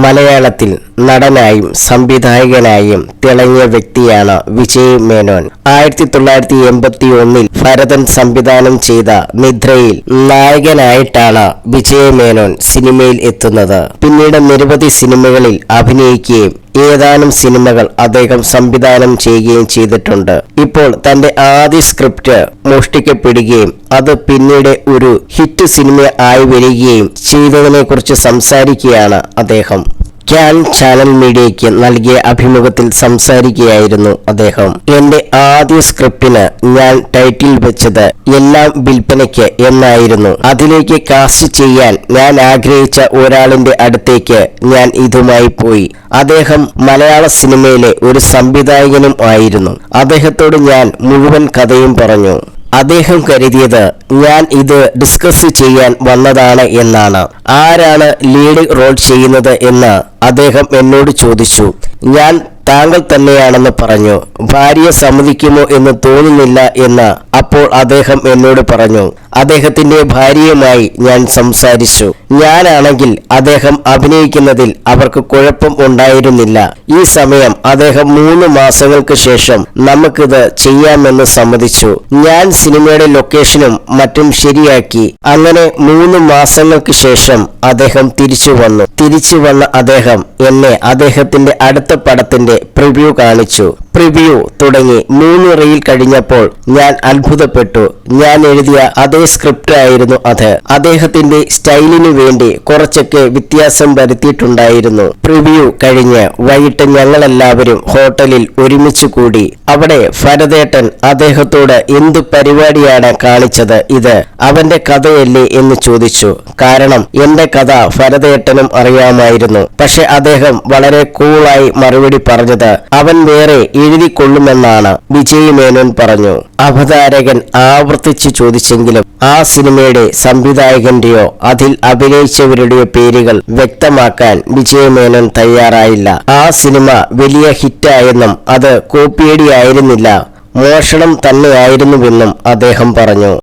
മലയാളത്തിൽ നടനായും സംവിധായകനായും തിളങ്ങിയ വ്യക്തിയാണ് വിജയ് മേനോൻ. 1981 ഭരതൻ സംവിധാനം ചെയ്ത നിദ്രയിൽ നായകനായിട്ടാണ് വിജയ് മേനോൻ സിനിമയിൽ എത്തുന്നത്. പിന്നീട് നിരവധി സിനിമകളിൽ അഭിനയിക്കുകയും ഏതാനും സിനിമകൾ അദ്ദേഹം സംവിധാനം ചെയ്യുകയും ചെയ്തിട്ടുണ്ട്. ഇപ്പോൾ തന്റെ ആദ്യ സ്ക്രിപ്റ്റ് മോഷ്ടിക്കപ്പെടുകയും അത് പിന്നീട് ഒരു ഹിറ്റ് സിനിമ ആയി വരികയും ചെയ്തതിനെ കുറിച്ച് സംസാരിക്കുകയാണ് അദ്ദേഹം. ക്യാൻ ചാനൽ മീഡിയയ്ക്ക് നൽകിയ അഭിമുഖത്തിൽ സംസാരിക്കുകയായിരുന്നു അദ്ദേഹം. എന്റെ ആദ്യ സ്ക്രിപ്റ്റിന് ഞാൻ ടൈറ്റിൽ വെച്ചത് എല്ലാം വിൽപ്പനയ്ക്ക് എന്നായിരുന്നു. അതിലേക്ക് കാസ്റ്റ് ചെയ്യാൻ ഞാൻ ആഗ്രഹിച്ച ഒരാളിന്റെ അടുത്തേക്ക് ഞാൻ ഇതുമായി പോയി. അദ്ദേഹം മലയാള സിനിമയിലെ ഒരു സംവിധായകനും ആയിരുന്നു. അദ്ദേഹത്തോട് ഞാൻ മുഴുവൻ കഥയും പറഞ്ഞു. അദ്ദേഹം കരുതിയത് ഞാൻ ഇത് ഡിസ്കസ് ചെയ്യാൻ വന്നതാണ് എന്നാണ്. ആരാണ് ലീഡ് റോൾ ചെയ്യുന്നത് എന്ന് അദ്ദേഹം എന്നോട് ചോദിച്ചു. ഞാൻ താങ്കൾ തന്നെയാണെന്ന് പറഞ്ഞു. ഭാര്യയെ സമ്മതിക്കുമോ എന്ന് തോന്നുന്നില്ല എന്ന് അപ്പോൾ അദ്ദേഹം എന്നോട് പറഞ്ഞു. അദ്ദേഹത്തിന്റെ ഭാര്യയുമായി ഞാൻ സംസാരിച്ചു. ഞാനാണെങ്കിൽ അദ്ദേഹം അഭിനയിക്കുന്നതിൽ അവർക്ക് കുഴപ്പം ഉണ്ടായിരുന്നില്ല. ഈ സമയം അദ്ദേഹം 3 മാസങ്ങൾക്ക് ശേഷം നമുക്കിത് ചെയ്യാമെന്ന് സമ്മതിച്ചു. ഞാൻ സിനിമയുടെ ലൊക്കേഷനും മറ്റും ശരിയാക്കി. അങ്ങനെ 3 മാസങ്ങൾക്ക് ശേഷം അദ്ദേഹം തിരിച്ചു വന്ന അദ്ദേഹം എന്നെ അദ്ദേഹത്തിന്റെ അടുത്ത പടത്തിന്റെ പ്രിവ്യൂ കാണിച്ചു. പ്രിവ്യൂ തുടങ്ങി 3 റീൽ കഴിഞ്ഞപ്പോൾ ഞാൻ അത്ഭുതപ്പെട്ടു. ഞാൻ എഴുതിയ അതേ സ്ക്രിപ്റ്റ് ആയിരുന്നു അത്. അദ്ദേഹത്തിന്റെ സ്റ്റൈലിനു വേണ്ടി കുറച്ചൊക്കെ വ്യത്യാസം വരുത്തിയിട്ടുണ്ടായിരുന്നു. പ്രിവ്യൂ കഴിഞ്ഞ് വൈകിട്ട് ഞങ്ങളെല്ലാവരും ഹോട്ടലിൽ ഒരുമിച്ച് കൂടി. അവിടെ ഭരതേട്ടൻ അദ്ദേഹത്തോട് എന്ത് പരിപാടിയാണ് കാണിച്ചത്, ഇത് അവന്റെ കഥയല്ലേ എന്ന് ചോദിച്ചു. കാരണം എന്റെ കഥ ഭരതേട്ടനും അറിയാമായിരുന്നു. പക്ഷെ അദ്ദേഹം വളരെ കൂളായി മറുപടി പറഞ്ഞത് അവൻ വേറെ എഴുതിക്കൊള്ളുമെന്നാണ് വിജയ് മേനോൻ പറഞ്ഞു. അവതാരകൻ ആവർത്തിച്ച് ചോദിച്ചെങ്കിലും ആ സിനിമയുടെ സംവിധായകന്റെയോ അതിൽ അഭിനയിച്ചവരുടെയോ പേരുകൾ വ്യക്തമാക്കാൻ വിജയ് മേനോൻ തയ്യാറായില്ല. ആ സിനിമ വലിയ ഹിറ്റായെന്നും അത് കോപ്പിയടിയായിരുന്നില്ല, മോഷണം തന്നെയായിരുന്നുവെന്നും അദ്ദേഹം പറഞ്ഞു.